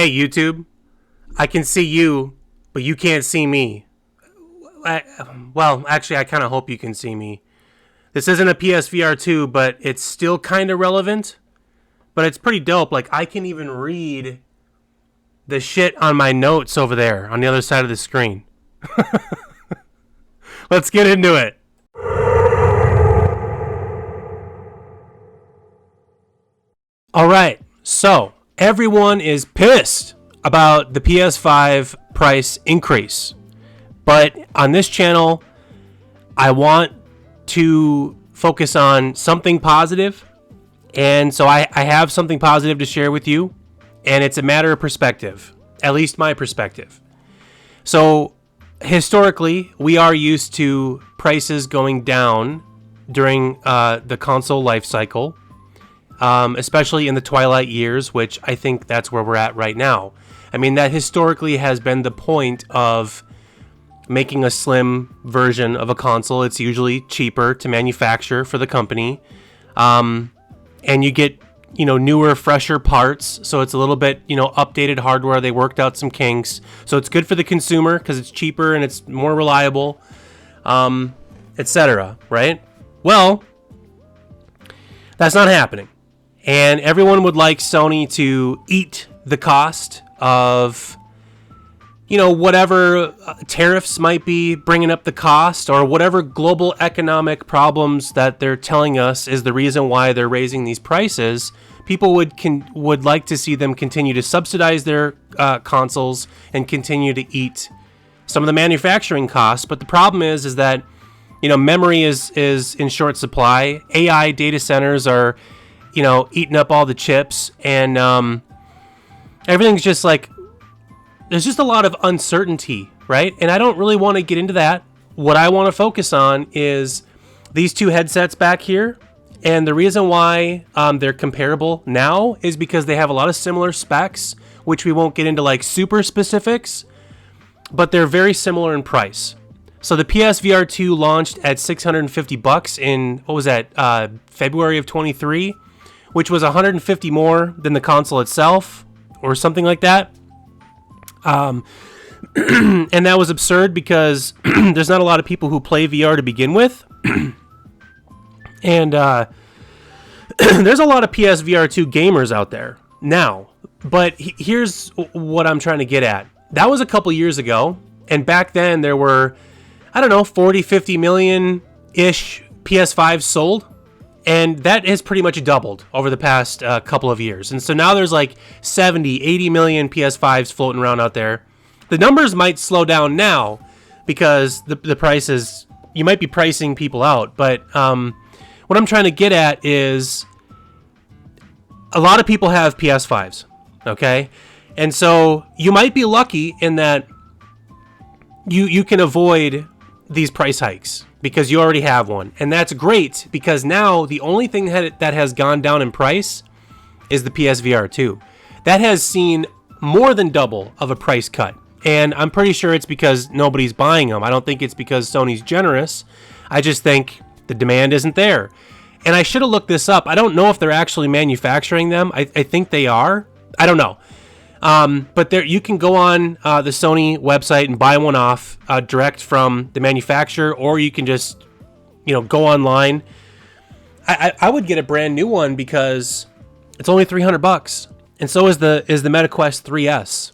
Hey, YouTube, I can see you, but you can't see me. Well, actually, I kind of hope you can see me. This isn't a PSVR 2, but it's still kind of relevant. But it's pretty dope. Like, I can even read the shit on my notes over there on the other side of the screen. Let's get into it. All right, so everyone is pissed about the PS5 price increase. But on this channel, I want to focus on something positive. And so I have something positive to share with you. And it's a matter of perspective, at least my perspective. So historically, we are used to prices going down during the console life cycle. Especially in the twilight years, which I think that's where we're at right now. I mean, that historically has been the point of making a slim version of a console. It's usually cheaper to manufacture for the company. And you get, newer, fresher parts. So it's a little bit, updated hardware. They worked out some kinks. So it's good for the consumer because it's cheaper and it's more reliable, etc. Right? Well, that's not happening. And everyone would like Sony to eat the cost of, whatever tariffs might be bringing up the cost, or whatever global economic problems that they're telling us is the reason why they're raising these prices. People would like to see them continue to subsidize their consoles and continue to eat some of the manufacturing costs. But the problem is that, memory is in short supply. AI data centers are eating up all the chips, and everything's just like, there's just a lot of uncertainty, right? And I don't really want to get into that. What I want to focus on is these two headsets back here. And the reason why they're comparable now is because they have a lot of similar specs, which we won't get into like super specifics, but they're very similar in price. So the PSVR 2 launched at $650 in, what was that, February of 23, which was $150 more than the console itself, or something like that. And that was absurd because there's not a lot of people who play VR to begin with. And there's a lot of PSVR 2 gamers out there now. But here's what I'm trying to get at. That was a couple years ago. And back then there were, 40, 50 million-ish PS5s sold. And that has pretty much doubled over the past couple of years. And so now there's like 70, 80 million PS5s floating around out there. The numbers might slow down now because the prices, you might be pricing people out. But what I'm trying to get at is a lot of people have PS5s, okay? And so you might be lucky in that you can avoid these price hikes because you already have one. And that's great because now the only thing that has gone down in price is the PSVR 2. That has seen more than double of a price cut. And I'm pretty sure it's because nobody's buying them. I don't think it's because Sony's generous. I just think the demand isn't there. And I should have looked this up. I don't know if they're actually manufacturing them. I think they are. I don't know. But there, you can go on the Sony website and buy one off direct from the manufacturer, or you can just, go online. I would get a brand new one because it's only $300, and so is the MetaQuest 3S.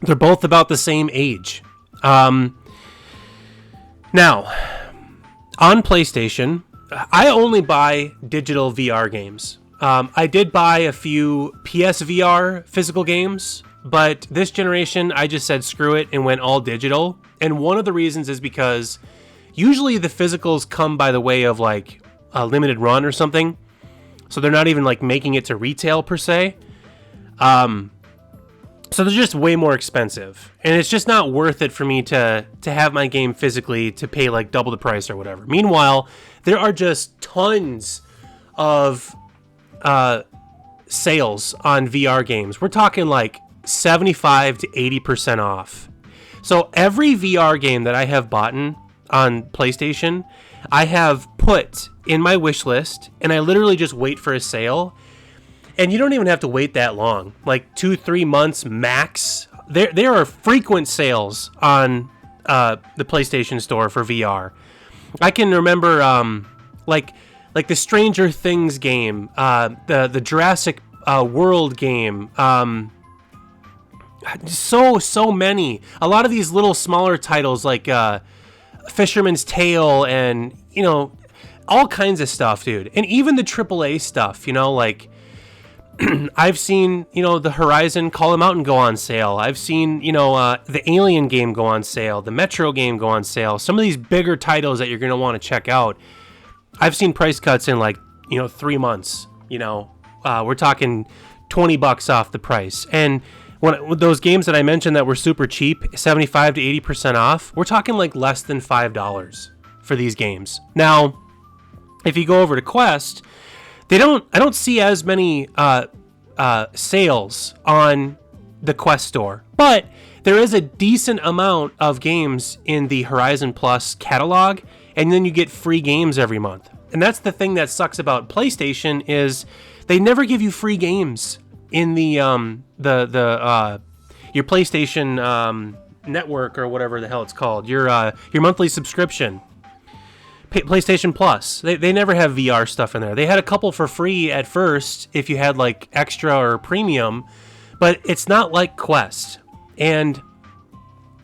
They're both about the same age. Now, on PlayStation, I only buy digital VR games. I did buy a few PSVR physical games, but this generation, I just said screw it and went all digital. And one of the reasons is because usually the physicals come by the way of like a limited run or something. So they're not even like making it to retail per se. So they're just way more expensive. And it's just not worth it for me to have my game physically to pay like double the price or whatever. Meanwhile, there are just tons of sales on VR games. We're talking like 75 to 80% off. So every VR game that I have bought on PlayStation, I have put in my wish list, and I literally just wait for a sale. And you don't even have to wait that long, like 2-3 months max. There are frequent sales on the PlayStation Store for VR. I can remember like the Stranger Things game, the Jurassic World game, so many. A lot of these little smaller titles like Fisherman's Tale and, all kinds of stuff, dude. And even the AAA stuff, like I've seen, the Horizon Call of Mountain go on sale. I've seen, the Alien game go on sale, the Metro game go on sale. Some of these bigger titles that you're going to want to check out, I've seen price cuts in 3 months. We're talking $20 off the price. And with those games that I mentioned that were super cheap, 75 to 80% off, we're talking less than $5 for these games. Now, if you go over to Quest, I don't see as many sales on the Quest store, but there is a decent amount of games in the Horizon Plus catalog, and then you get free games every month. And that's the thing that sucks about PlayStation is they never give you free games in the your PlayStation network or whatever the hell it's called, your monthly subscription. PlayStation Plus. They never have VR stuff in there. They had a couple for free at first if you had extra or premium, but it's not like Quest. And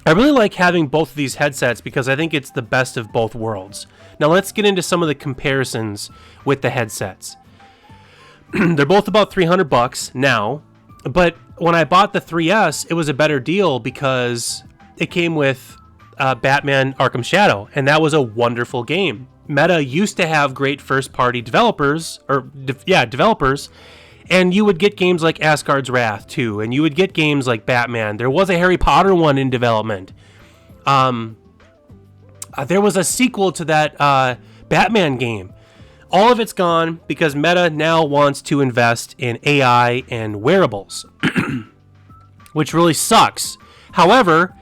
I really like having both of these headsets because I think it's the best of both worlds. Now let's get into some of the comparisons with the headsets. They're both about $300 now, but when I bought the 3S, it was a better deal because it came with Batman Arkham Shadow, and that was a wonderful game. Meta used to have great first-party developers, and you would get games like Asgard's Wrath too, and you would get games like Batman. There was a Harry Potter one in development. There was a sequel to that Batman game. All of it's gone because Meta now wants to invest in AI and wearables, which really sucks. However,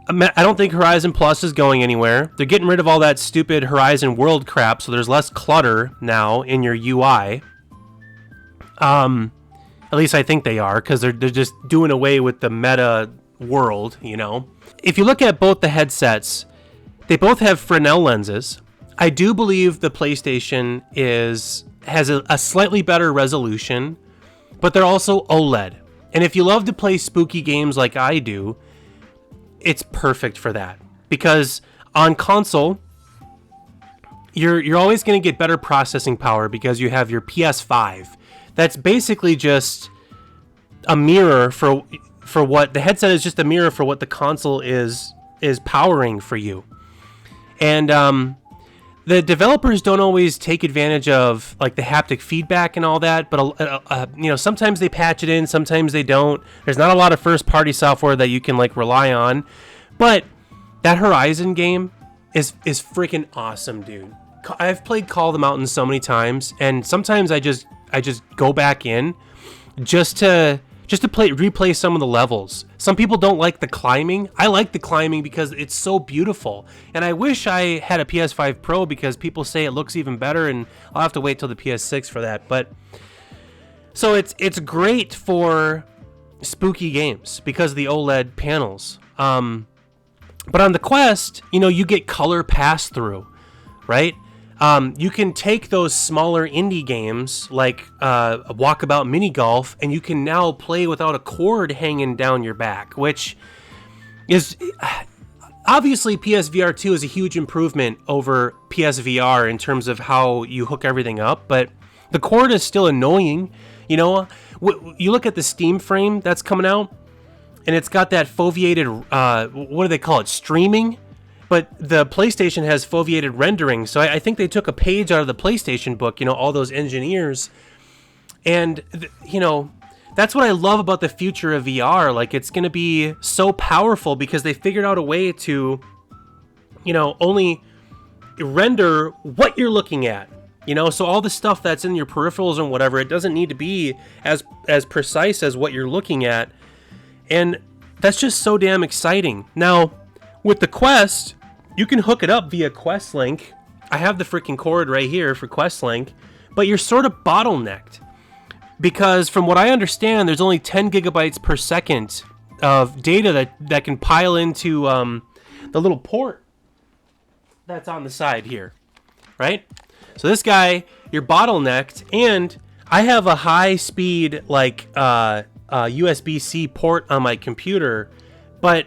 I don't think Horizon Plus is going anywhere. They're getting rid of all that stupid Horizon World crap, so there's less clutter now in your UI. At least I think they are, because they're just doing away with the Meta world, If you look at both the headsets, they both have Fresnel lenses. I do believe the PlayStation has a slightly better resolution, but they're also OLED. And if you love to play spooky games like I do, it's perfect for that. Because on console, you're always going to get better processing power because you have your PS5. That's basically just a mirror for what the headset is, just a mirror for what the console is powering for you. And the developers don't always take advantage of the haptic feedback and all that, but sometimes they patch it in, sometimes they don't. There's not a lot of first-party software that you can rely on, but that Horizon game is freaking awesome, dude. I've played Call of the Mountain so many times, and sometimes I just go back in just to replay some of the levels. Some people don't like the climbing. I like the climbing because it's so beautiful. And I wish I had a PS5 Pro because people say it looks even better, and I'll have to wait till the PS6 for that. But so it's great for spooky games because of the OLED panels. But on the Quest, you get color pass through, right? You can take those smaller indie games like Walkabout Mini Golf, and you can now play without a cord hanging down your back, which is obviously PSVR 2 is a huge improvement over PSVR in terms of how you hook everything up, but the cord is still annoying. You look at the Steam frame that's coming out, and it's got that foveated, what do they call it, streaming? But the PlayStation has foveated rendering, so I think they took a page out of the PlayStation book, all those engineers. And, that's what I love about the future of VR. It's going to be so powerful because they figured out a way to, only render what you're looking at. So all the stuff that's in your peripherals and whatever, it doesn't need to be as precise as what you're looking at. And that's just so damn exciting. Now, with the Quest, you can hook it up via Quest Link. I have the freaking cord right here for Quest Link, but you're sort of bottlenecked. because from what I understand, there's only 10 gigabytes per second of data that can pile into the little port that's on the side here, right? So this guy, you're bottlenecked, and I have a high speed like USB-C port on my computer, but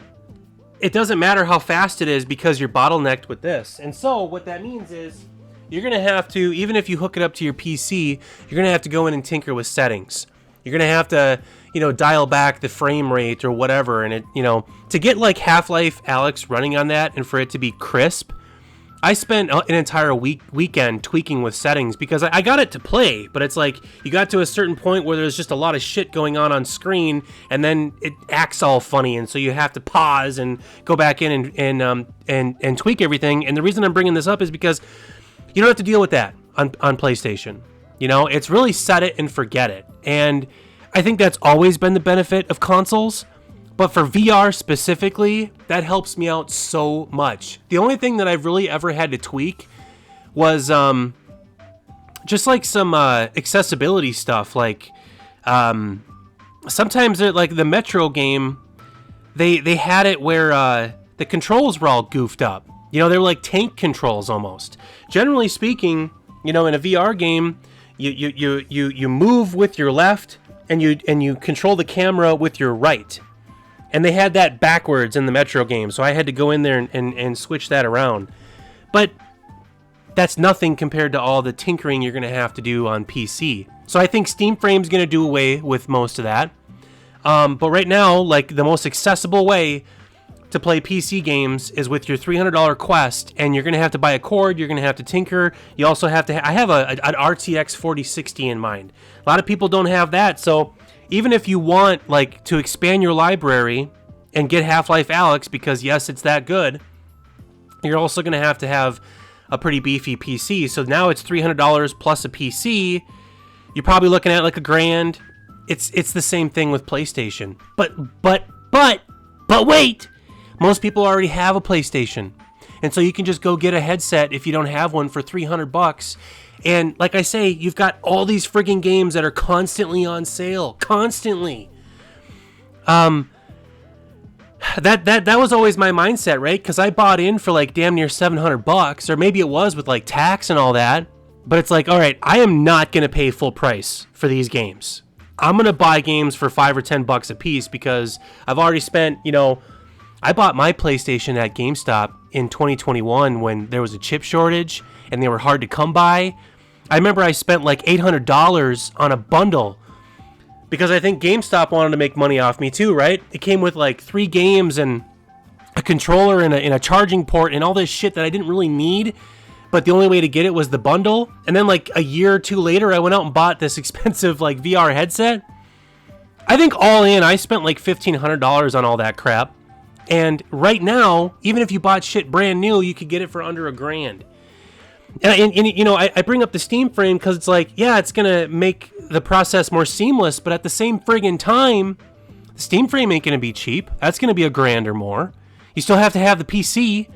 it doesn't matter how fast it is because you're bottlenecked with this. And so what that means is you're going to have to, even if you hook it up to your PC, you're going to have to go in and tinker with settings. You're going to have to, dial back the frame rate or whatever. And it, to get like Half-Life Alyx running on that and for it to be crisp, I spent an entire weekend tweaking with settings because I got it to play, but it's like you got to a certain point where there's just a lot of shit going on screen, and then it acts all funny, and so you have to pause and go back in and tweak everything. And the reason I'm bringing this up is because you don't have to deal with that on PlayStation. It's really set it and forget it, and I think that's always been the benefit of consoles. But for VR specifically, that helps me out so much. The only thing that I've really ever had to tweak was just like some accessibility stuff. Like sometimes like the Metro game, they had it where the controls were all goofed up. They were like tank controls almost. Generally speaking, in a VR game, you move with your left and you control the camera with your right. And they had that backwards in the Metro game, so I had to go in there and switch that around. But that's nothing compared to all the tinkering you're going to have to do on PC. So I think Steam Frame's going to do away with most of that. But right now, like the most accessible way to play PC games is with your $300 Quest, and you're going to have to buy a cord, you're going to have to tinker. You also have to... I have an RTX 4060 in mind. A lot of people don't have that, so... Even if you want like to expand your library and get Half-Life Alyx, because yes, it's that good, you're also going to have a pretty beefy PC. So now it's $300 plus a PC. You're probably looking at like $1,000. It's the same thing with PlayStation. But wait, most people already have a PlayStation, and so you can just go get a headset if you don't have one for $300. And like I say, you've got all these friggin' games that are constantly on sale. Constantly. That was always my mindset, right? Because I bought in for like damn near $700, or maybe it was with like tax and all that. But it's like, all right, I am not going to pay full price for these games. I'm going to buy games for $5 or $10 a piece because I've already spent, I bought my PlayStation at GameStop in 2021 when there was a chip shortage and they were hard to come by. I remember I spent like $800 on a bundle because I think GameStop wanted to make money off me too, right? It came with like 3 games and a controller and a charging port and all this shit that I didn't really need, but the only way to get it was the bundle. And then like a year or two later, I went out and bought this expensive like VR headset. I think all in, I spent like $1,500 on all that crap. And right now, even if you bought shit brand new, you could get it for under $1,000. And I bring up the Steam Frame because it's like, yeah, it's going to make the process more seamless, but at the same friggin' time, the Steam Frame ain't going to be cheap. That's going to be $1,000 or more. You still have to have the PC.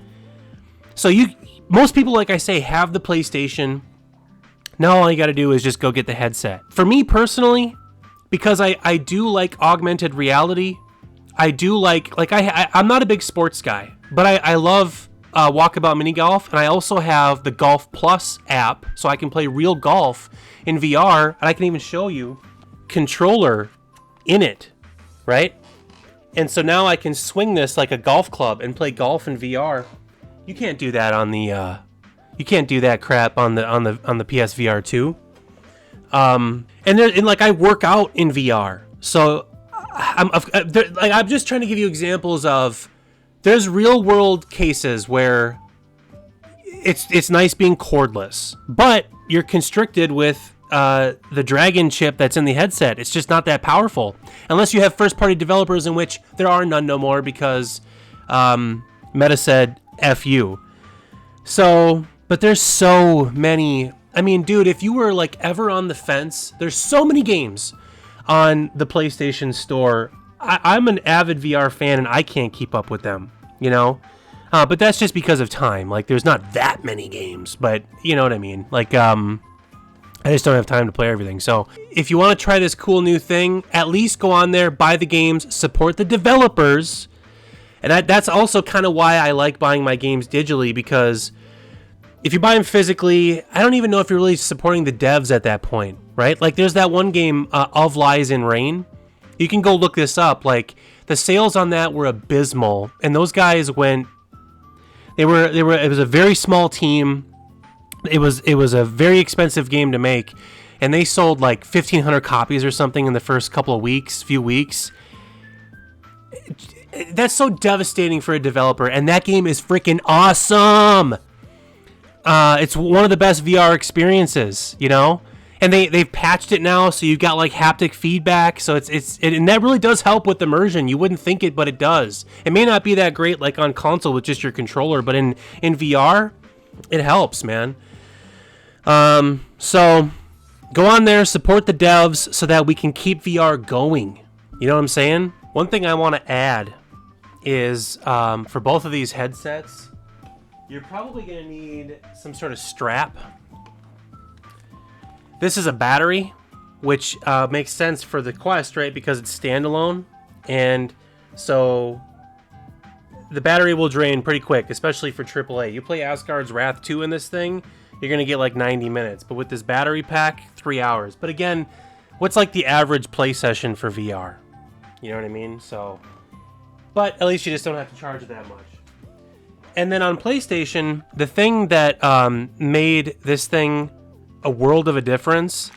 So most people, like I say, have the PlayStation. Now all you got to do is just go get the headset. For me personally, because I do like augmented reality, I do I'm not a big sports guy, but I love Walkabout Mini Golf, and I also have the Golf Plus app, so I can play real golf in VR, and I can even show you controller in it, right? And so now I can swing this like a golf club and play golf in VR. You can't do that on the you can't do that crap on the PSVR 2. And like I work out in VR, so I'm just trying to give you examples of there's real world cases where it's nice being cordless, but you're constricted with the Dragon chip that's in the headset. It's just not that powerful unless you have first party developers, in which there are none no more because Meta said F you. So, but there's so many. I mean, dude, if you were like ever on the fence, there's so many games on the PlayStation Store. I'm an avid VR fan and I can't keep up with them, but that's just because of time. Like, there's not that many games, but you know what I mean? Like, I I just don't have time to play everything. So if you want to try this cool new thing, at least go on there, buy the games, support the developers. And that's also kind of why I like buying my games digitally, because if you buy them physically, I don't even know if you're really supporting the devs at that point, right? Like there's that one game, Of Lies in Rain. You can go look this up. Like the sales on that were abysmal, and those guys went. It was a very small team. It was a very expensive game to make, and they sold like 1,500 copies or something in the first few weeks. That's so devastating for a developer, and that game is freaking awesome. It's one of the best VR experiences, you know, and they've patched it now, so you've got like haptic feedback. So and that really does help with immersion. You wouldn't think it, but it does. It may not be that great like on console with just your controller, but in VR, it helps, man. So go on there, support the devs so that we can keep VR going. You know what I'm saying? One thing I want to add is for both of these headsets, you're probably going to need some sort of strap. This is a battery, which makes sense for the Quest, right? Because it's standalone. And so the battery will drain pretty quick, especially for AAA. You play Asgard's Wrath 2 in this thing, you're going to get like 90 minutes. But with this battery pack, 3 hours. But again, what's like the average play session for VR? You know what I mean? So, but at least you just don't have to charge it that much. And then on PlayStation, the thing that made this thing a world of a difference,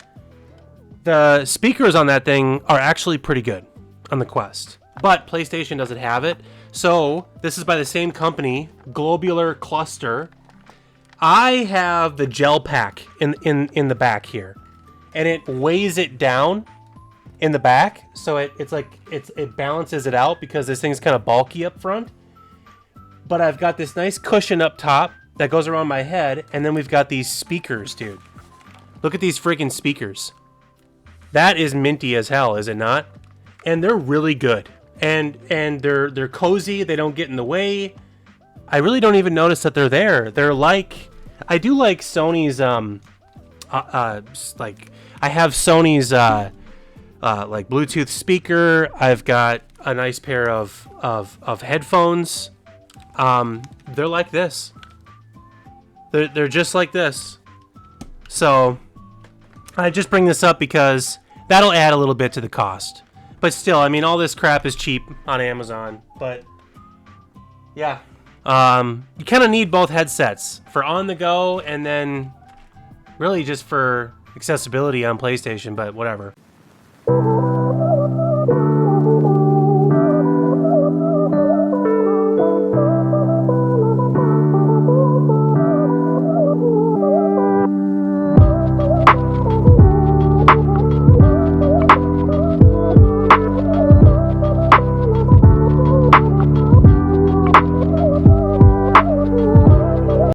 the speakers on that thing are actually pretty good on the Quest. But PlayStation doesn't have it. So this is by the same company, Globular Cluster. I have the gel pack in the back here, and it weighs it down in the back, so it balances it out because this thing's kind of bulky up front. But I've got this nice cushion up top that goes around my head, and then we've got these speakers, dude. Look at these freaking speakers. That is minty as hell, is it not? And they're really good, and they're cozy. They don't get in the way. I really don't even notice that they're there. They're like, I do like Sony's like I have Sony's like Bluetooth speaker. I've got a nice pair of headphones. They're like this. They're just like this. So I just bring this up because that'll add a little bit to the cost. But still, I mean, all this crap is cheap on Amazon. But yeah, you kind of need both headsets for on the go, and then really just for accessibility on PlayStation. But whatever.